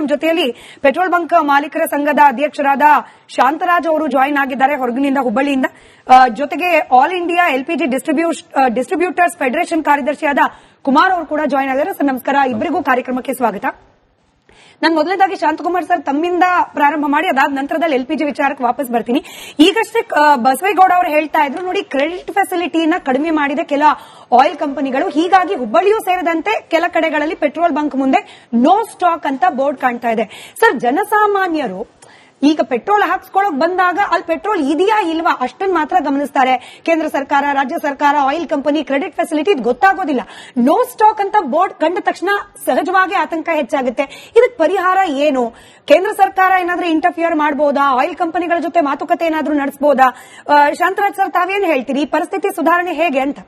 ನಮ್ಮ ಜೊತೆಯಲ್ಲಿ petrol bunk ಮಾಲೀಕರ ಸಂಘದ ಅಧ್ಯಕ್ಷರಾದ ಶಾಂತರಾಜ್ ಅವರು ಜಾಯಿನ್ ಆಗಿದ್ದಾರೆ ಹೊರಗಿನಿಂದ ಹುಬ್ಬಳ್ಳಿಯಿಂದ. ಜೊತೆಗೆ all India LPG distributors federation ಕಾರ್ಯದರ್ಶಿಯಾದ ಕುಮಾರ್ ಅವರು ಕೂಡ ಜಾಯಿನ್ ಆಗಿದ್ದಾರೆ. ಸರ್ ನಮಸ್ಕಾರ, ಇಬ್ಬರಿಗೂ ಕಾರ್ಯಕ್ರಮಕ್ಕೆ ಸ್ವಾಗತ. ನಾನು ಮೊದಲನೇದಾಗಿ ಶಾಂತಕುಮಾರ್ ಸರ್ ತಮ್ಮಿಂದ ಪ್ರಾರಂಭ ಮಾಡಿ ಅದಾದ ನಂತರದಲ್ಲಿ ಎಲ್ಪಿಜಿ ವಿಚಾರಕ್ಕೆ ವಾಪಸ್ ಬರ್ತೀನಿ. ಈಗಷ್ಟೇ ಬಸವೇಗೌಡ ಅವರು ಹೇಳ್ತಾ ಇದ್ರು, ನೋಡಿ ಕ್ರೆಡಿಟ್ ಫೆಸಿಲಿಟಿನ ಕಡಿಮೆ ಮಾಡಿದೆ ಕೆಲ ಆಯಿಲ್ ಕಂಪನಿಗಳು, ಹೀಗಾಗಿ ಹುಬ್ಬಳ್ಳಿಯೂ ಸೇರಿದಂತೆ ಕೆಲ ಕಡೆಗಳಲ್ಲಿ ಪೆಟ್ರೋಲ್ ಬಂಕ್ ಮುಂದೆ ನೋ ಸ್ಟಾಕ್ ಅಂತ ಬೋರ್ಡ್ ಕಾಣ್ತಾ ಇದೆ. ಸರ್, ಜನಸಾಮಾನ್ಯರು ಈಗ ಪೆಟ್ರೋಲ್ ಹಾಕ್ಸ್ಕೊಳ್ಳೋಕ್ ಬಂದಾಗ ಅಲ್ಲಿ ಪೆಟ್ರೋಲ್ ಇದೆಯಾ ಇಲ್ವಾ ಅಷ್ಟನ್ನು ಮಾತ್ರ ಗಮನಿಸ್ತಾರೆ. ಕೇಂದ್ರ ಸರ್ಕಾರ, ರಾಜ್ಯ ಸರ್ಕಾರ, ಆಯಿಲ್ ಕಂಪನಿ, ಕ್ರೆಡಿಟ್ ಫೆಸಿಲಿಟಿ ಗೊತ್ತಾಗೋದಿಲ್ಲ. ನೋ ಸ್ಟಾಕ್ ಅಂತ ಬೋರ್ಡ್ ಕಂಡ ತಕ್ಷಣ ಸಹಜವಾಗಿ ಆತಂಕ ಹೆಚ್ಚಾಗುತ್ತೆ. ಇದಕ್ಕೆ ಪರಿಹಾರ ಏನು? ಕೇಂದ್ರ ಸರ್ಕಾರ ಏನಾದ್ರೂ ಇಂಟರ್ಫಿಯರ್ ಮಾಡಬಹುದಾ? ಆಯಿಲ್ ಕಂಪನಿಗಳ ಜೊತೆ ಮಾತುಕತೆ ಏನಾದ್ರೂ ನಡೆಸಬಹುದಾ? ಶಾಂತರಾಜ್ ಸರ್, ತಾವೇನು ಹೇಳ್ತೀರಿ? ಈ ಪರಿಸ್ಥಿತಿ ಸುಧಾರಣೆ ಹೇಗೆ ಅಂತ?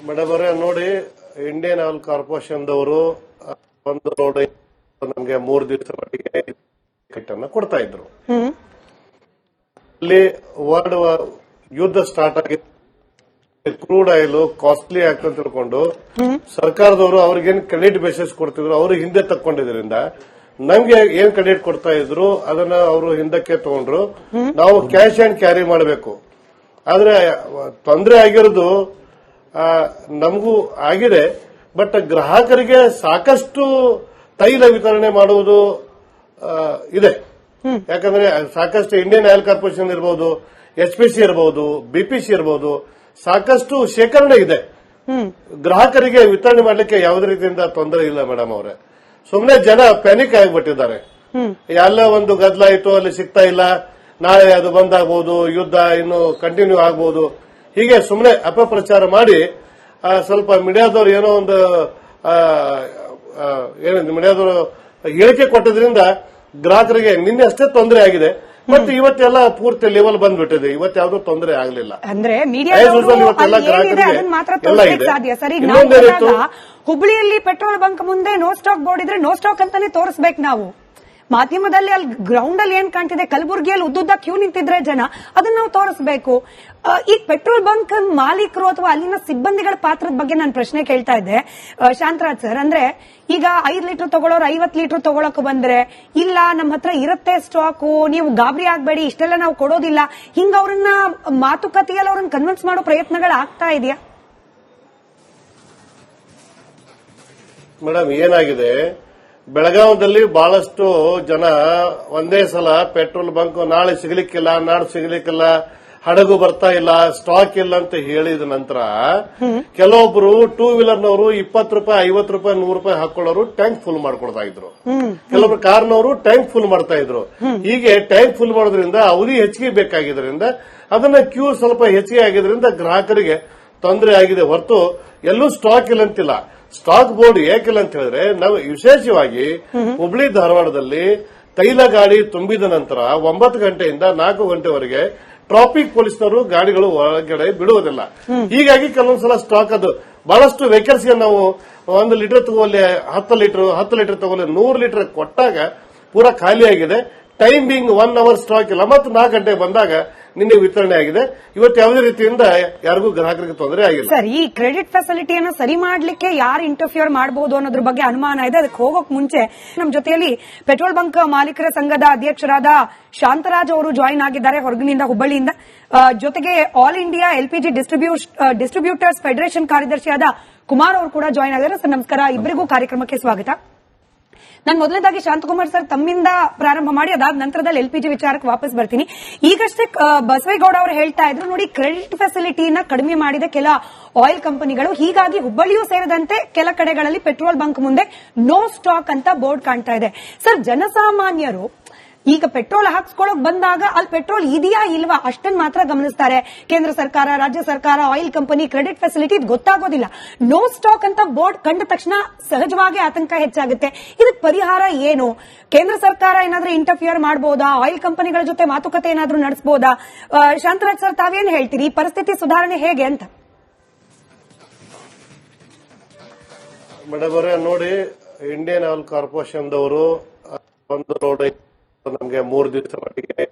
ಮೇಡಮ್ ಅವರೇ, ನೋಡಿ, ಇಂಡಿಯನ್ ಆಯಿಲ್ ಕಾರ್ಪೊರೇಷನ್ ದವರು ಒಂದು ರೋಡ್ ನಮಗೆ 3 ದಿವಸ ಮಟ್ಟಿಗೆ ಕಿಟ್ಟನ್ನು ಕೊಡ್ತಾ ಇದ್ರು. ಅಲ್ಲಿ ವರ್ಲ್ಡ್ ಯುದ್ಧ ಸ್ಟಾರ್ಟ್ ಆಗಿದೆ, ಕ್ರೂಡ್ ಆಯಿಲ್ ಕಾಸ್ಟ್ಲಿ ಆಗ್ತಂತ ತಿಳ್ಕೊಂಡು ಸರ್ಕಾರದವರು ಅವ್ರಿಗೇನು ಕ್ರೆಡಿಟ್ ಬೇಸಿಸ್ ಕೊಡ್ತಿದ್ರು ಅವರು ಹಿಂದೆ ತಕ್ಕೊಂಡಿದ್ರಿಂದ ನಮ್ಗೆ ಏನ್ ಕ್ರೆಡಿಟ್ ಕೊಡ್ತಾ ಇದ್ರು ಅದನ್ನ ಅವರು ಹಿಂದಕ್ಕೆ ತಗೊಂಡ್ರು. ನಾವು ಕ್ಯಾಶ್ ಅಂಡ್ ಕ್ಯಾರಿ ಮಾಡಬೇಕು. ಆದ್ರೆ ತೊಂದರೆ ಆಗಿರೋದು ನಮಗೂ ಆಗಿದೆ. ಬಟ್ ಗ್ರಾಹಕರಿಗೆ ಸಾಕಷ್ಟು ತೈಲ ವಿತರಣೆ ಮಾಡುವುದು ಇದೆ. ಯಾಕಂದ್ರೆ ಸಾಕಷ್ಟು ಇಂಡಿಯನ್ ಆಯಿಲ್ ಕಾರ್ಪೊರೇಷನ್ ಇರಬಹುದು, HPC ಇರಬಹುದು, BPC ಇರಬಹುದು, ಸಾಕಷ್ಟು ಶೇಖರಣೆ ಇದೆ. ಗ್ರಾಹಕರಿಗೆ ವಿತರಣೆ ಮಾಡಲಿಕ್ಕೆ ಯಾವುದೇ ರೀತಿಯಿಂದ ತೊಂದರೆ ಇಲ್ಲ ಮೇಡಮ್ ಅವರೇ. ಸುಮ್ಮನೆ ಜನ ಪ್ಯಾನಿಕ್ ಆಗಿಬಿಟ್ಟಿದ್ದಾರೆ. ಎಲ್ಲ ಒಂದು ಗದ್ದಲ ಆಯ್ತು, ಅಲ್ಲಿ ಸಿಗ್ತಾ ಇಲ್ಲ, ನಾಳೆ ಅದು ಬಂದ್ ಆಗ್ಬಹುದು, ಯುದ್ಧ ಇನ್ನು ಕಂಟಿನ್ಯೂ ಆಗಬಹುದು, ಹೀಗೆ ಸುಮ್ಮನೆ ಅಪಪ್ರಚಾರ ಮಾಡಿ ಸ್ವಲ್ಪ ಮೀಡಿಯಾದವರು ಏನೋ ಒಂದು ಮೀಡಿಯಾದವರು ಹೇಳಿಕೆ ಕೊಟ್ಟದ್ರಿಂದ ಗ್ರಾಹಕರಿಗೆ ನಿನ್ನೆ ಅಷ್ಟೇ ತೊಂದರೆ ಆಗಿದೆ. ಮತ್ತೆ ಇವತ್ತೆಲ್ಲ ಪೂರ್ತಿ ಲೆವೆಲ್ ಬಂದ್ಬಿಟ್ಟಿದೆ. ಇವತ್ತು ತೊಂದರೆ ಆಗಲಿಲ್ಲ. ಅಂದ್ರೆ ಹುಬ್ಬಳ್ಳಿಯಲ್ಲಿ ಪೆಟ್ರೋಲ್ ಬಂಕ್ ಮುಂದೆ ನೋ ಸ್ಟಾಕ್ ಬೋರ್ಡ್ ಇದ್ರೆ ನೋ ಸ್ಟಾಕ್ ಅಂತಾನೆ ತೋರಿಸ್ಬೇಕು ನಾವು. ಮಾಧ್ಯಮದಲ್ಲಿ ಅಲ್ಲಿ ಗ್ರೌಂಡ್ ಅಲ್ಲಿ ಏನ್ ಕಾಣ್ತಿದೆ, ಕಲಬುರಗಿಯಲ್ಲಿ ಉದ್ದುದ್ದ ಕ್ಯೂ ನಿಂತಿದ್ರೆ ಜನ, ಅದನ್ನ ನಾವು ತೋರಿಸಬೇಕು. ಈ ಪೆಟ್ರೋಲ್ ಬಂಕ್ ಮಾಲೀಕರು ಅಥವಾ ಅಲ್ಲಿನ ಸಿಬ್ಬಂದಿಗಳ ಪಾತ್ರದ ಬಗ್ಗೆ ನಾನು ಪ್ರಶ್ನೆ ಕೇಳ್ತಾ ಇದ್ದೆ ಶಾಂತರಾಜ್ ಸರ್. ಅಂದ್ರೆ ಈಗ 5 ಲೀಟರ್ ತಗೊಳ್ಳೋರು 50 ಲೀಟರ್ ತಗೊಳಕ್ ಬಂದ್ರೆ, ಇಲ್ಲ ನಮ್ಮ ಹತ್ರ ಇರುತ್ತೆ ಸ್ಟಾಕು, ನೀವು ಗಾಬರಿ ಆಗ್ಬೇಡಿ, ಇಷ್ಟೆಲ್ಲ ನಾವು ಕೊಡೋದಿಲ್ಲ, ಹಿಂಗ ಅವ್ರನ್ನ ಮಾತುಕತೆಯಲ್ಲಿ ಅವ್ರನ್ನ ಕನ್ವಿನ್ಸ್ ಮಾಡೋ ಪ್ರಯತ್ನಗಳು ಆಗ್ತಾ ಇದೆಯಾ? ಮೇಡಮ್, ಏನಾಗಿದೆ, ಬೆಳಗಾವದಲ್ಲಿ ಬಹಳಷ್ಟು ಜನ ಒಂದೇ ಸಲ ಪೆಟ್ರೋಲ್ ಬಂಕ್ ನಾಳೆ ಸಿಗಲಿಕ್ಕಿಲ್ಲ, ನಾಡು ಸಿಗಲಿಕ್ಕಿಲ್ಲ, ಹಡಗು ಬರ್ತಾ ಇಲ್ಲ, ಸ್ಟಾಕ್ ಇಲ್ಲ ಅಂತ ಹೇಳಿದ ನಂತರ ಕೆಲವೊಬ್ರು ಟೂ ವೀಲರ್ನವರು 20 ರೂಪಾಯಿ, 50 ರೂಪಾಯಿ, 100 ರೂಪಾಯಿ ಹಾಕೊಳ್ಳೋರು ಟ್ಯಾಂಕ್ ಫುಲ್ ಮಾಡ್ಕೊಡ್ತಾ ಇದ್ರು. ಕೆಲವೊಬ್ರು ಕಾರ್ನವರು ಟ್ಯಾಂಕ್ ಫುಲ್ ಮಾಡ್ತಾ ಇದ್ರು. ಹೀಗೆ ಟ್ಯಾಂಕ್ ಫುಲ್ ಮಾಡೋದ್ರಿಂದ ಅವಧಿ ಹೆಚ್ಚಿಗೆ ಬೇಕಾಗಿದ್ರಿಂದ ಅದನ್ನ ಕ್ಯೂ ಸ್ವಲ್ಪ ಹೆಚ್ಚಿಗೆ ಆಗಿದ್ರಿಂದ ಗ್ರಾಹಕರಿಗೆ ತೊಂದರೆ ಆಗಿದೆ ಹೊರತು ಎಲ್ಲೂ ಸ್ಟಾಕ್ ಇಲ್ಲ ಅಂತಿಲ್ಲ. ಸ್ಟಾಕ್ ಬೋರ್ಡ್ ಏಕಿಲ್ಲ ಅಂತ ಹೇಳಿದ್ರೆ, ನಾವು ವಿಶೇಷವಾಗಿ ಹುಬ್ಳಿ ಧಾರವಾಡದಲ್ಲಿ ತೈಲ ಗಾಡಿ ತುಂಬಿದ ನಂತರ 9 ಗಂಟೆಯಿಂದ 4 ಗಂಟೆವರೆಗೆ ಟ್ರಾಫಿಕ್ ಪೊಲೀಸ್ನವರು ಗಾಡಿಗಳು ಒಳಗಡೆ ಬಿಡುವುದಿಲ್ಲ. ಹೀಗಾಗಿ ಕೆಲವೊಂದ್ಸಲ ಸ್ಟಾಕ್ ಅದು ಬಹಳಷ್ಟು ವೆಹಿಕಲ್ಸ್ ಗೆ ನಾವು 1 ಲೀಟರ್ ತಗೊಳ್ಳಿ, 10 ಲೀಟರ್ ತಗೊಳ್ಳಿ, 100 ಲೀಟರ್ ಕೊಟ್ಟಾಗ ಪೂರಾ ಖಾಲಿ ಆಗಿದೆ. ಟೈಮಿಂಗ್ 1 ಅವರ್ ಸ್ಟಾಕ್ ಇಲ್ಲ. ಮತ್ತು 4 ಗಂಟೆಗೆ ಬಂದಾಗ ನಿನ್ನೆ ವಿತರಣೆ ಆಗಿದೆ. ಇವತ್ತು ಯಾವುದೇ ರೀತಿಯಿಂದ ಯಾರಿಗೂ ಗ್ರಾಹಕರಿಗೆ ತೊಂದರೆ ಆಗಿಲ್ಲ. ಸರ್, ಈ ಕ್ರೆಡಿಟ್ ಫೆಸಿಲಿಟಿಯನ್ನು ಸರಿ ಮಾಡಲಿಕ್ಕೆ ಯಾರು ಇಂಟರ್ಫಿಯರ್ ಮಾಡಬಹುದು ಅನ್ನೋದ್ರ ಬಗ್ಗೆ ಅನುಮಾನ ಇದೆ. ಅದಕ್ಕೆ ಹೋಗೋಕ್ ಮುಂಚೆ ನಮ್ಮ ಜೊತೆಯಲ್ಲಿ ಪೆಟ್ರೋಲ್ ಬಂಕ್ ಮಾಲೀಕರ ಸಂಘದ ಅಧ್ಯಕ್ಷರಾದ ಶಾಂತರಾಜ್ ಅವರು ಜಾಯಿನ್ ಆಗಿದ್ದಾರೆ ಹೊರಗಿನಿಂದ ಹುಬ್ಬಳ್ಳಿಯಿಂದ. ಜೊತೆಗೆ all India LPG distributors federation ಕಾರ್ಯದರ್ಶಿಯಾದ ಕುಮಾರ್ ಅವರು ಕೂಡ ಜಾಯಿನ್ ಆಗಿದ್ದಾರೆ. ಸರ್ ನಮಸ್ಕಾರ, ಇಬ್ಬರಿಗೂ ಕಾರ್ಯಕ್ರಮಕ್ಕೆ ಸ್ವಾಗತ. ನಾನು ಮೊದಲನೇದಾಗಿ ಶಾಂತಕುಮಾರ್ ಸರ್ ತಮ್ಮಿಂದ ಪ್ರಾರಂಭ ಮಾಡಿ ಅದಾದ ನಂತರದಲ್ಲಿ ಎಲ್ಪಿಜಿ ವಿಚಾರಕ್ಕೆ ವಾಪಸ್ ಬರ್ತೀನಿ. ಈಗಷ್ಟೇ ಬಸವೇಗೌಡ ಅವರು ಹೇಳ್ತಾ ಇದ್ರು, ನೋಡಿ ಕ್ರೆಡಿಟ್ ಫೆಸಿಲಿಟಿನ ಕಡಿಮೆ ಮಾಡಿದೆ ಕೆಲ ಆಯಿಲ್ ಕಂಪನಿಗಳು, ಹೀಗಾಗಿ ಹುಬ್ಬಳ್ಳಿಯೂ ಸೇರಿದಂತೆ ಕೆಲ ಕಡೆಗಳಲ್ಲಿ ಪೆಟ್ರೋಲ್ ಬಂಕ್ ಮುಂದೆ ನೋ ಸ್ಟಾಕ್ ಅಂತ ಬೋರ್ಡ್ ಕಾಣ್ತಾ ಇದೆ. ಸರ್, ಜನಸಾಮಾನ್ಯರು ಈಗ ಪೆಟ್ರೋಲ್ ಹಾಕ್ಸ್ಕೊಳ್ಳೋಕ್ ಬಂದಾಗ ಅಲ್ಲಿ ಪೆಟ್ರೋಲ್ ಇದೆಯಾ ಇಲ್ವಾ ಅಷ್ಟನ್ನು ಮಾತ್ರ ಗಮನಿಸ್ತಾರೆ. ಕೇಂದ್ರ ಸರ್ಕಾರ, ರಾಜ್ಯ ಸರ್ಕಾರ, ಆಯಿಲ್ ಕಂಪನಿ, ಕ್ರೆಡಿಟ್ ಫೆಸಿಲಿಟಿ ಗೊತ್ತಾಗೋದಿಲ್ಲ. ನೋ ಸ್ಟಾಕ್ ಅಂತ ಬೋರ್ಡ್ ಕಂಡ ತಕ್ಷಣ ಸಹಜವಾಗಿ ಆತಂಕ ಹೆಚ್ಚಾಗುತ್ತೆ. ಇದಕ್ಕೆ ಪರಿಹಾರ ಏನು? ಕೇಂದ್ರ ಸರ್ಕಾರ ಏನಾದ್ರೂ ಇಂಟರ್ಫಿಯರ್ ಮಾಡಬಹುದಾ? ಆಯಿಲ್ ಕಂಪನಿಗಳ ಜೊತೆ ಮಾತುಕತೆ ಏನಾದ್ರೂ ನಡೆಸಬಹುದಾ? ಶಾಂತರಾಜ್ ಸರ್, ತಾವೇನು ಹೇಳ್ತೀರಿ? ಈ ಪರಿಸ್ಥಿತಿ ಸುಧಾರಣೆ ಹೇಗೆ ಅಂತ? ಮೇಡಮ್ ಅವರೇ, ನೋಡಿ, ಇಂಡಿಯನ್ ಆಯಿಲ್ ಕಾರ್ಪೊರೇಷನ್ ದವರು ಒಂದು ರೋಡ್ ನಮಗೆ 3 ದಿವಸ ಮಟ್ಟಿಗೆ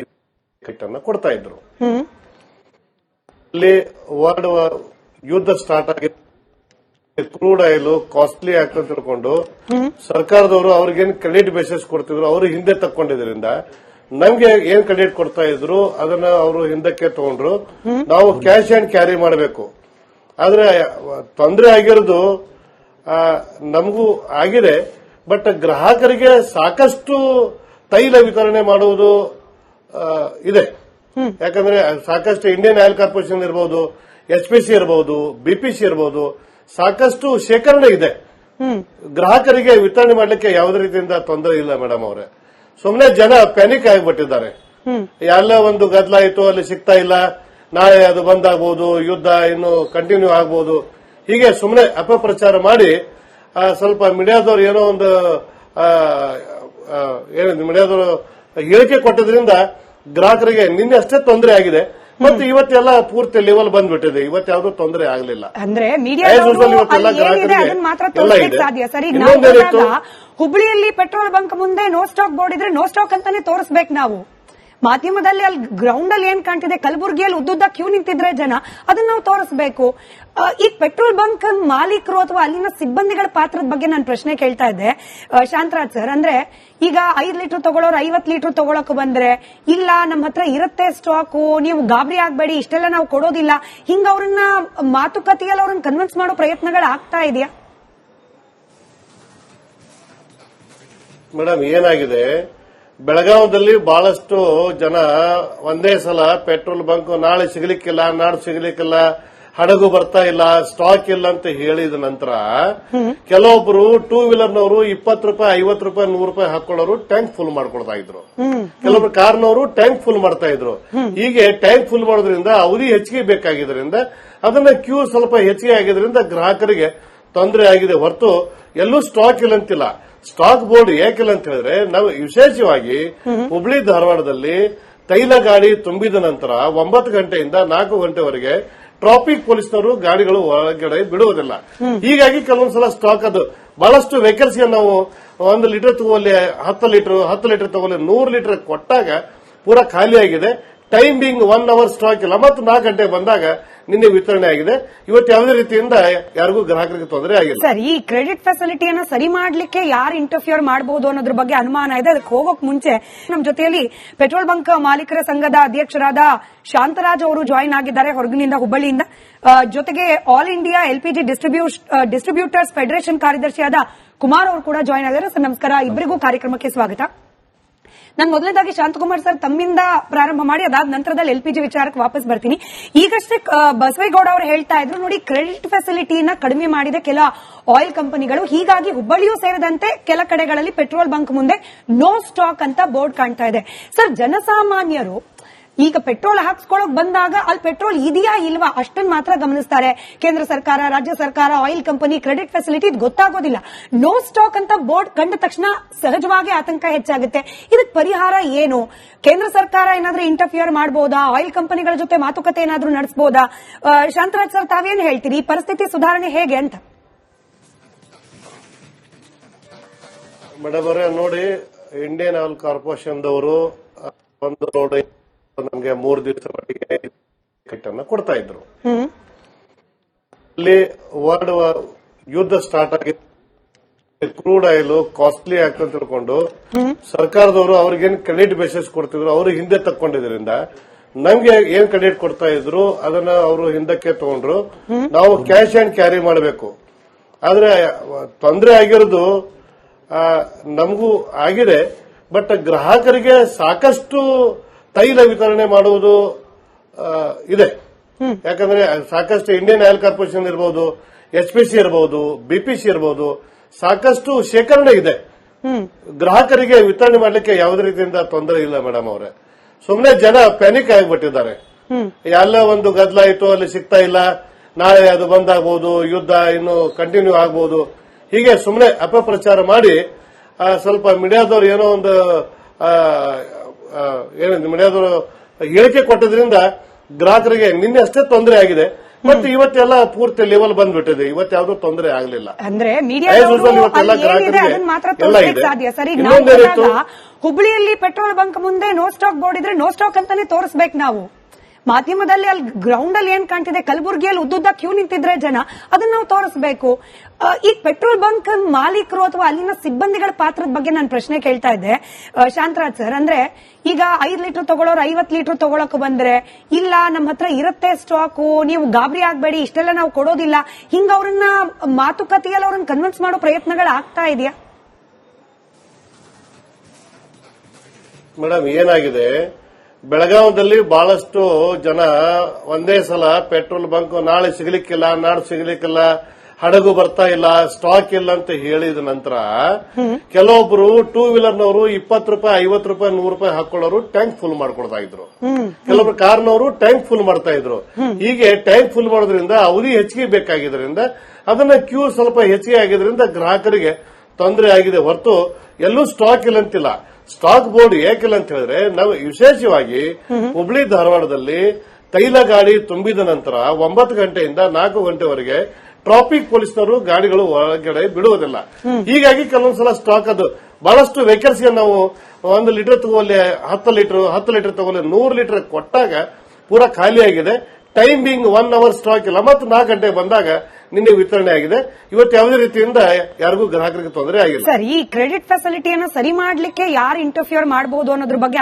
ಕಿಟ್ಟನ್ನು ಕೊಡ್ತಾ ಇದ್ರು. ಅಲ್ಲಿ ವರ್ಲ್ಡ್ ಯುದ್ಧ ಸ್ಟಾರ್ಟ್ ಆಗಿದೆ, ಕ್ರೂಡ್ ಆಯಿಲ್ ಕಾಸ್ಟ್ಲಿ ಆಗ್ತದೆ ತಿಳ್ಕೊಂಡು ಸರ್ಕಾರದವರು ಅವ್ರಿಗೇನು ಕ್ರೆಡಿಟ್ ಬೇಸಿಸ್ ಕೊಡ್ತಿದ್ರು ಅವರು ಹಿಂದೆ ತಕ್ಕೊಂಡಿದ್ರಿಂದ ನಮ್ಗೆ ಏನ್ ಕ್ರೆಡಿಟ್ ಕೊಡ್ತಾ ಇದ್ರು ಅದನ್ನ ಅವರು ಹಿಂದಕ್ಕೆ ತಗೊಂಡ್ರು. ನಾವು ಕ್ಯಾಶ್ ಅಂಡ್ ಕ್ಯಾರಿ ಮಾಡಬೇಕು. ಆದ್ರೆ ತೊಂದರೆ ಆಗಿರೋದು ನಮಗೂ ಆಗಿದೆ. ಬಟ್ ಗ್ರಾಹಕರಿಗೆ ಸಾಕಷ್ಟು ತೈಲ ವಿತರಣೆ ಮಾಡುವುದು ಇದೆ. ಯಾಕಂದ್ರೆ ಸಾಕಷ್ಟು ಇಂಡಿಯನ್ ಆಯಿಲ್ ಕಾರ್ಪೊರೇಷನ್ ಇರಬಹುದು, HPC ಇರಬಹುದು, BPC ಇರಬಹುದು, ಸಾಕಷ್ಟು ಶೇಖರಣೆ ಇದೆ. ಗ್ರಾಹಕರಿಗೆ ವಿತರಣೆ ಮಾಡಲಿಕ್ಕೆ ಯಾವುದೇ ರೀತಿಯಿಂದ ತೊಂದರೆ ಇಲ್ಲ ಮೇಡಮ್ ಅವರೇ. ಸುಮ್ಮನೆ ಜನ ಪ್ಯಾನಿಕ್ ಆಗಿಬಿಟ್ಟಿದ್ದಾರೆ. ಎಲ್ಲ ಒಂದು ಗದ್ದಲ ಆಯ್ತು, ಅಲ್ಲಿ ಸಿಗ್ತಾ ಇಲ್ಲ, ನಾಳೆ ಅದು ಬಂದ್ ಆಗ್ಬಹುದು, ಯುದ್ಧ ಇನ್ನು ಕಂಟಿನ್ಯೂ ಆಗ್ಬಹುದು, ಹೀಗೆ ಸುಮ್ಮನೆ ಅಪಪ್ರಚಾರ ಮಾಡಿ ಸ್ವಲ್ಪ ಮೀಡಿಯಾದವರು ಏನೋ ಒಂದು ಮೀಡಿಯಾದವರು ಹೇಳಿಕೆ ಕೊಟ್ಟಿದ್ರಿಂದ ಗ್ರಾಹಕರಿಗೆ ನಿನ್ನೆ ಅಷ್ಟೇ ತೊಂದರೆ ಆಗಿದೆ. ಮತ್ತೆ ಇವತ್ತೆಲ್ಲ ಪೂರ್ತಿ ಲೆವೆಲ್ ಬಂದ್ಬಿಟ್ಟಿದೆ. ಇವತ್ತು ತೊಂದರೆ ಆಗಲಿಲ್ಲ. ಅಂದ್ರೆ ಸಾಧ್ಯ ಸರಿ. ಹುಬ್ಳಿಯಲ್ಲಿ ಪೆಟ್ರೋಲ್ ಬಂಕ್ ಮುಂದೆ ನೋ ಸ್ಟಾಕ್ ಬೋರ್ಡ್ ಇದ್ರೆ ನೋ ಸ್ಟಾಕ್ ಅಂತಾನೆ ತೋರಿಸ್ಬೇಕು ನಾವು. ಮಾಧ್ಯಮದಲ್ಲಿ ಅಲ್ಲಿ ಗ್ರೌಂಡ್ ಅಲ್ಲಿ ಏನ್ ಕಾಣ್ತಿದೆ, ಕಲಬುರಗಿಯಲ್ಲಿ ಉದ್ದುದ್ದ ಕ್ಯೂ ನಿಂತಿದ್ರೆ ಜನ, ಅದನ್ನ ನಾವು ತೋರಿಸಬೇಕು. ಈ ಪೆಟ್ರೋಲ್ ಬಂಕ್ ಮಾಲೀಕರು ಅಥವಾ ಅಲ್ಲಿನ ಸಿಬ್ಬಂದಿಗಳ ಪಾತ್ರದ ಬಗ್ಗೆ ನಾನು ಪ್ರಶ್ನೆ ಕೇಳ್ತಾ ಇದ್ದೆ ಶಾಂತರಾಜ್ ಸರ್. ಅಂದ್ರೆ ಈಗ 5 ಲೀಟರ್ ತಗೊಳ್ಳೋರು 50 ಲೀಟರ್ ತಗೊಳಕ್ ಬಂದ್ರೆ, ಇಲ್ಲ ನಮ್ಮ ಹತ್ರ ಇರುತ್ತೆ ಸ್ಟಾಕು, ನೀವು ಗಾಬರಿ ಆಗ್ಬೇಡಿ, ಇಷ್ಟೆಲ್ಲ ನಾವು ಕೊಡೋದಿಲ್ಲ, ಹಿಂಗ ಅವ್ರನ್ನ ಮಾತುಕತೆಯಲ್ಲಿ ಅವ್ರನ್ನ ಕನ್ವಿನ್ಸ್ ಮಾಡೋ ಪ್ರಯತ್ನಗಳು ಆಗ್ತಾ ಇದೆಯಾ ಮೇಡಮ್? ಏನಾಗಿದೆ, ಬೆಳಗಾವದಲ್ಲಿ ಬಹಳಷ್ಟು ಜನ ಒಂದೇ ಸಲ ಪೆಟ್ರೋಲ್ ಬಂಕ್ ನಾಳೆ ಸಿಗಲಿಕ್ಕಿಲ್ಲ, ನಾಡ್ದು ಸಿಗಲಿಕ್ಕಿಲ್ಲ, ಹಡಗು ಬರ್ತಾ ಇಲ್ಲ, ಸ್ಟಾಕ್ ಇಲ್ಲ ಅಂತ ಹೇಳಿದ ನಂತರ ಕೆಲವೊಬ್ರು ಟೂ ವೀಲರ್ನವರು 20 ರೂಪಾಯಿ, 50 ರೂಪಾಯಿ, 100 ರೂಪಾಯಿ ಹಾಕೊಳ್ಳೋರು ಟ್ಯಾಂಕ್ ಫುಲ್ ಮಾಡ್ಕೊಳ್ತಾ ಇದ್ರು. ಕೆಲವೊಬ್ರು ಕಾರ್ನವರು ಟ್ಯಾಂಕ್ ಫುಲ್ ಮಾಡ್ತಾ ಇದ್ರು. ಹೀಗೆ ಟ್ಯಾಂಕ್ ಫುಲ್ ಮಾಡೋದ್ರಿಂದ ಅವಧಿ ಹೆಚ್ಚಿಗೆ ಬೇಕಾಗಿದ್ರಿಂದ ಅದನ್ನ ಕ್ಯೂ ಸ್ವಲ್ಪ ಹೆಚ್ಚಿಗೆ ಆಗಿದ್ರಿಂದ ಗ್ರಾಹಕರಿಗೆ ತೊಂದರೆ ಆಗಿದೆ ಹೊರತು ಎಲ್ಲೂ ಸ್ಟಾಕ್ ಇಲ್ಲ ಅಂತಿಲ್ಲ. ಸ್ಟಾಕ್ ಬೋರ್ಡ್ ಯಾಕಿಲ್ಲ ಅಂತ ಹೇಳಿದ್ರೆ, ನಾವು ವಿಶೇಷವಾಗಿ ಹುಬ್ಳಿ ಧಾರವಾಡದಲ್ಲಿ ತೈಲ ಗಾಡಿ ತುಂಬಿದ ನಂತರ 9 ಗಂಟೆಯಿಂದ 4 ಗಂಟೆವರೆಗೆ ಟ್ರಾಫಿಕ್ ಪೊಲೀಸ್ನವರು ಗಾಡಿಗಳು ಒಳಗಡೆ ಬಿಡುವುದಿಲ್ಲ. ಹೀಗಾಗಿ ಕೆಲವೊಂದ್ಸಲ ಸ್ಟಾಕ್ ಅದು ಬಹಳಷ್ಟು ವೆಹಿಕಲ್ಸ್ಗೆ ನಾವು 1 ಲೀಟರ್ ತಗೊಳ್ಳಿ, 10 ಲೀಟರ್ ತಗೊಳ್ಳಿ, 100 ಲೀಟರ್ ಕೊಟ್ಟಾಗ ಪೂರಾ ಖಾಲಿ ಆಗಿದೆ. ಟೈಮಿಂಗ್ 1 ಅವರ್ ಸ್ಟಾಕ್ ಇಲ್ಲ. ಮತ್ತು 4 ಗಂಟೆಗೆ ಬಂದಾಗ ನಿನ್ನೆ ವಿತರಣೆ ಆಗಿದೆ. ಇವತ್ತು ಯಾವುದೇ ರೀತಿಯಿಂದ ಯಾರಿಗೂ ಗ್ರಾಹಕರಿಗೆ ತೊಂದರೆ ಆಗಿಲ್ಲ. ಸರ್, ಈ ಕ್ರೆಡಿಟ್ ಫೆಸಿಲಿಟಿಯನ್ನ ಸರಿ ಮಾಡ್ಲಿಕ್ಕೆ ಯಾರು ಇಂಟರ್ಫಿಯರ್ ಮಾಡಬಹುದು ಅನ್ನೋದ್ರ ಬಗ್ಗೆ ಅನುಮಾನ ಇದೆ. ಅದಕ್ಕೆ ಹೋಗೋಕ್ ಮುಂಚೆ ನಮ್ಮ ಜೊತೆಯಲ್ಲಿ ಪೆಟ್ರೋಲ್ ಬಂಕ್ ಮಾಲೀಕರ ಸಂಘದ ಅಧ್ಯಕ್ಷರಾದ ಶಾಂತರಾಜ್ ಅವರು ಜಾಯಿನ್ ಆಗಿದ್ದಾರೆ ಹೊರಗಿನಿಂದ, ಹುಬ್ಬಳ್ಳಿಯಿಂದ. ಜೊತೆಗೆ all India LPG distributors federation ಕಾರ್ಯದರ್ಶಿಯಾದ ಕುಮಾರ್ ಅವರು ಕೂಡ ಜಾಯಿನ್ ಆಗಿದ್ದಾರೆ. ಸರ್ ನಮಸ್ಕಾರ, ಇಬ್ಬರಿಗೂ ಕಾರ್ಯಕ್ರಮಕ್ಕೆ ಸ್ವಾಗತ. ನಾನು ಮೊದಲನೇದಾಗಿ ಶಾಂತಕುಮಾರ್ ಸರ್ ತಮ್ಮಿಂದ ಪ್ರಾರಂಭ ಮಾಡಿ ಅದಾದ ನಂತರದಲ್ಲಿ LPG ವಿಚಾರಕ್ಕೆ ವಾಪಸ್ ಬರ್ತೀನಿ. ಈಗಷ್ಟೇ ಬಸವೇಗೌಡ ಅವರು ಹೇಳ್ತಾ ಇದ್ರು, ನೋಡಿ ಕ್ರೆಡಿಟ್ ಫೆಸಿಲಿಟಿನ ಕಡಿಮೆ ಮಾಡಿದೆ ಕೆಲ ಆಯಿಲ್ ಕಂಪನಿಗಳು, ಹೀಗಾಗಿ ಹುಬ್ಬಳ್ಳಿಯೂ ಸೇರಿದಂತೆ ಕೆಲ ಕಡೆಗಳಲ್ಲಿ ಪೆಟ್ರೋಲ್ ಬಂಕ್ ಮುಂದೆ ನೋ ಸ್ಟಾಕ್ ಅಂತ ಬೋರ್ಡ್ ಕಾಣ್ತಾ ಇದೆ. ಸರ್, ಜನಸಾಮಾನ್ಯರು ಈಗ ಪೆಟ್ರೋಲ್ ಹಾಕ್ಸ್ಕೊಳ್ಳೋಕೆ ಬಂದಾಗ ಅಲ್ಲಿ ಪೆಟ್ರೋಲ್ ಇದೆಯಾ ಇಲ್ವಾ ಅಷ್ಟನ್ನು ಮಾತ್ರ ಗಮನಿಸ್ತಾರೆ. ಕೇಂದ್ರ ಸರ್ಕಾರ, ರಾಜ್ಯ ಸರ್ಕಾರ, ಆಯಿಲ್ ಕಂಪನಿ, ಕ್ರೆಡಿಟ್ ಫೆಸಿಲಿಟಿ ಗೊತ್ತಾಗೋದಿಲ್ಲ. ನೋ ಸ್ಟಾಕ್ ಅಂತ ಬೋರ್ಡ್ ಕಂಡ ತಕ್ಷಣ ಸಹಜವಾಗಿ ಆತಂಕ ಹೆಚ್ಚಾಗುತ್ತೆ. ಇದಕ್ಕೆ ಪರಿಹಾರ ಏನು? ಕೇಂದ್ರ ಸರ್ಕಾರ ಏನಾದ್ರೂ ಇಂಟರ್ಫಿಯರ್ ಮಾಡಬಹುದಾ? ಆಯಿಲ್ ಕಂಪನಿಗಳ ಜೊತೆ ಮಾತುಕತೆ ಏನಾದ್ರೂ ನಡೆಸಬಹುದಾ? ಶಾಂತರಾಜ್ ಸರ್, ತಾವೇನು ಹೇಳ್ತೀರಿ? ಈ ಪರಿಸ್ಥಿತಿ ಸುಧಾರಣೆ ಹೇಗೆ ಅಂತ? ಮೇಡಮ್ ಅವರೇ, ನೋಡಿ, ಇಂಡಿಯನ್ ಆಯಿಲ್ ಕಾರ್ಪೊರೇಷನ್ ದವರು ಒಂದು ರೋಡ್ ನಮಗೆ 3 ದಿವಸ ಮಟ್ಟಿಗೆ ಕಿಟ್ಟನ್ನು ಕೊಡ್ತಾ ಇದ್ರು. ಅಲ್ಲಿ ವರ್ಲ್ಡ್ ಯುದ್ಧ ಸ್ಟಾರ್ಟ್ ಆಗಿ ಕ್ರೂಡ್ ಆಯಿಲ್ ಕಾಸ್ಟ್ಲಿ ಆಗ್ತದೆ ತಿಳ್ಕೊಂಡು ಸರ್ಕಾರದವರು ಅವ್ರಿಗೇನು ಕ್ರೆಡಿಟ್ ಬೇಸಿಸ್ ಕೊಡ್ತಿದ್ರು ಅವರು ಹಿಂದೆ ತಕ್ಕೊಂಡಿದ್ರಿಂದ ನಮ್ಗೆ ಏನ್ ಕ್ರೆಡಿಟ್ ಕೊಡ್ತಾ ಇದ್ರು ಅದನ್ನ ಅವರು ಹಿಂದಕ್ಕೆ ತಗೊಂಡ್ರು. ನಾವು ಕ್ಯಾಶ್ ಅಂಡ್ ಕ್ಯಾರಿ ಮಾಡಬೇಕು. ಆದ್ರೆ ತೊಂದರೆ ಆಗಿರೋದು ನಮಗೂ ಆಗಿದೆ. ಬಟ್ ಗ್ರಾಹಕರಿಗೆ ಸಾಕಷ್ಟು ತೈಲ ವಿತರಣೆ ಮಾಡುವುದು ಇದೆ. ಯಾಕಂದ್ರೆ ಸಾಕಷ್ಟು ಇಂಡಿಯನ್ ಆಯಿಲ್ ಕಾರ್ಪೊರೇಷನ್ ಇರಬಹುದು, HPC ಇರಬಹುದು, BPC ಇರಬಹುದು, ಸಾಕಷ್ಟು ಶೇಖರಣೆ ಇದೆ. ಗ್ರಾಹಕರಿಗೆ ವಿತರಣೆ ಮಾಡಲಿಕ್ಕೆ ಯಾವುದೇ ರೀತಿಯಿಂದ ತೊಂದರೆ ಇಲ್ಲ ಮೇಡಮ್ ಅವರೇ. ಸುಮ್ಮನೆ ಜನ ಪ್ಯಾನಿಕ್ ಆಗಿಬಿಟ್ಟಿದ್ದಾರೆ. ಎಲ್ಲ ಒಂದು ಗದ್ದಲ ಆಯ್ತು, ಅಲ್ಲಿ ಸಿಗ್ತಾ ಇಲ್ಲ, ನಾಳೆ ಅದು ಬಂದ್ ಆಗ್ಬಹುದು, ಯುದ್ಧ ಇನ್ನು ಕಂಟಿನ್ಯೂ ಆಗಬಹುದು, ಹೀಗೆ ಸುಮ್ಮನೆ ಅಪಪ್ರಚಾರ ಮಾಡಿ ಸ್ವಲ್ಪ ಮೀಡಿಯಾದವರು ಏನೋ ಒಂದು ಮೀಡಿಯಾದವರು ಹೇಳಿಕೆ ಕೊಟ್ಟಿದ್ರಿಂದ ಗ್ರಾಹಕರಿಗೆ ನಿನ್ನೆ ಅಷ್ಟೇ ತೊಂದರೆ ಆಗಿದೆ. ಮತ್ತೆ ಇವತ್ತೆಲ್ಲ ಪೂರ್ತಿ ಲೆವೆಲ್ ಬಂದ್ಬಿಟ್ಟಿದೆ. ಇವತ್ತು ತೊಂದರೆ ಆಗಲಿಲ್ಲ. ಅಂದ್ರೆ ಸಾಧ್ಯ ಸರಿ. ಹುಬ್ಳಿಯಲ್ಲಿ ಪೆಟ್ರೋಲ್ ಬಂಕ್ ಮುಂದೆ ನೋ ಸ್ಟಾಕ್ ಬೋರ್ಡ್ ಇದ್ರೆ ನೋ ಸ್ಟಾಕ್ ಅಂತಾನೆ ತೋರಿಸ್ಬೇಕು ನಾವು. ಮಾಧ್ಯಮದಲ್ಲಿ ಅಲ್ಲಿ ಗ್ರೌಂಡ್ ಅಲ್ಲಿ ಏನ್ ಕಾಣ್ತಿದೆ, ಕಲಬುರಗಿಯಲ್ಲಿ ಉದ್ದುದ್ದ ಕ್ಯೂ ನಿಂತಿದ್ರೆ ಜನ, ಅದನ್ನ ನಾವು ತೋರಿಸಬೇಕು. ಈ ಪೆಟ್ರೋಲ್ ಬಂಕ್ ಮಾಲೀಕರು ಅಥವಾ ಅಲ್ಲಿನ ಸಿಬ್ಬಂದಿಗಳ ಪಾತ್ರದ ಬಗ್ಗೆ ನಾನು ಪ್ರಶ್ನೆ ಕೇಳ್ತಾ ಇದ್ದೆ ಶಾಂತರಾಜ್ ಸರ್. ಅಂದ್ರೆ ಈಗ 5 ಲೀಟರ್ ತಗೊಳ್ಳೋರು 50 ಲೀಟರ್ ತಗೊಳಕ್ ಬಂದ್ರೆ, ಇಲ್ಲ ನಮ್ಮ ಹತ್ರ ಇರುತ್ತೆ ಸ್ಟಾಕು, ನೀವು ಗಾಬರಿ ಆಗ್ಬೇಡಿ, ಇಷ್ಟೆಲ್ಲ ನಾವು ಕೊಡೋದಿಲ್ಲ, ಹಿಂಗ ಅವ್ರನ್ನ ಮಾತುಕತೆಯಲ್ಲಿ ಅವ್ರನ್ನ ಕನ್ವಿನ್ಸ್ ಮಾಡೋ ಪ್ರಯತ್ನಗಳು ಆಗ್ತಾ ಇದೆಯಾ? ಮೇಡಮ್, ಏನಾಗಿದೆ, ಬೆಳಗಾವದಲ್ಲಿ ಬಹಳಷ್ಟು ಜನ ಒಂದೇ ಸಲ ಪೆಟ್ರೋಲ್ ಬಂಕ್ ನಾಳೆ ಸಿಗಲಿಕ್ಕಿಲ್ಲ, ನಾಡು ಸಿಗಲಿಕ್ಕಿಲ್ಲ, ಹಡಗು ಬರ್ತಾ ಇಲ್ಲ, ಸ್ಟಾಕ್ ಇಲ್ಲ ಅಂತ ಹೇಳಿದ ನಂತರ ಕೆಲವೊಬ್ರು ಟೂ ವೀಲರ್ನವರು 20 ರೂಪಾಯಿ 50 ರೂಪಾಯಿ 100 ರೂಪಾಯಿ ಹಾಕೊಳ್ಳೋರು ಟ್ಯಾಂಕ್ ಫುಲ್ ಮಾಡ್ಕೊಳ್ತಾ ಇದ್ರು. ಕೆಲವೊಬ್ರು ಕಾರ್ನವರು ಟ್ಯಾಂಕ್ ಫುಲ್ ಮಾಡ್ತಾ ಇದ್ರು. ಹೀಗೆ ಟ್ಯಾಂಕ್ ಫುಲ್ ಮಾಡೋದ್ರಿಂದ ಅವಧಿ ಹೆಚ್ಚಿಗೆ ಬೇಕಾಗಿದ್ರಿಂದ, ಅದನ್ನ ಕ್ಯೂ ಸ್ವಲ್ಪ ಹೆಚ್ಚಿಗೆ ಆಗಿದ್ರಿಂದ ಗ್ರಾಹಕರಿಗೆ ತೊಂದರೆ ಆಗಿದೆ ಹೊರತು ಎಲ್ಲೂ ಸ್ಟಾಕ್ ಇಲ್ಲ ಅಂತಿಲ್ಲ. ಸ್ಟಾಕ್ ಬೋರ್ಡ್ ಯಾಕಿಲ್ಲ ಅಂತ ಹೇಳಿದ್ರೆ, ನಾವು ವಿಶೇಷವಾಗಿ ಹುಬ್ಳಿ ಧಾರವಾಡದಲ್ಲಿ ತೈಲ ಗಾಡಿ ತುಂಬಿದ ನಂತರ 9 ಗಂಟೆಯಿಂದ 4 ಗಂಟೆವರೆಗೆ ಟ್ರಾಫಿಕ್ ಪೊಲೀಸ್ನವರು ಗಾಡಿಗಳು ಒಳಗಡೆ ಬಿಡುವುದಿಲ್ಲ. ಹೀಗಾಗಿ ಕೆಲವೊಂದ್ಸಲ ಸ್ಟಾಕ್ ಅದು ಬಹಳಷ್ಟು ವೆಹಿಕಲ್ಸ್ ಗೆ ನಾವು 1 ಲೀಟರ್ ತಗೊಳ್ಳಿ 10 ಲೀಟರ್ ತಗೊಳ್ಳಿ 100 ಲೀಟರ್ ಕೊಟ್ಟಾಗ ಪೂರಾ ಖಾಲಿ ಆಗಿದೆ. ಟೈಮಿಂಗ್ 1 ಅವರ್ ಸ್ಟಾಕ್ ಇಲ್ಲ. ಮತ್ತು 4 ಗಂಟೆ ಬಂದಾಗ ನಿನ್ನೆ ವಿತರಣೆ ಆಗಿದೆ. ಇವತ್ತು ಯಾವುದೇ ರೀತಿಯಿಂದ ಯಾರಿಗೂ ಗ್ರಾಹಕರಿಗೆ ತೊಂದರೆ ಆಗಿಲ್ಲ. ಸರ್, ಈ ಕ್ರೆಡಿಟ್ ಫೆಸಿಲಿಟಿಯನ್ನು ಸರಿ ಮಾಡ್ಲಿಕ್ಕೆ ಯಾರು ಇಂಟರ್ಫಿಯರ್ ಮಾಡಬಹುದು ಅನ್ನೋದ್ರ ಬಗ್ಗೆ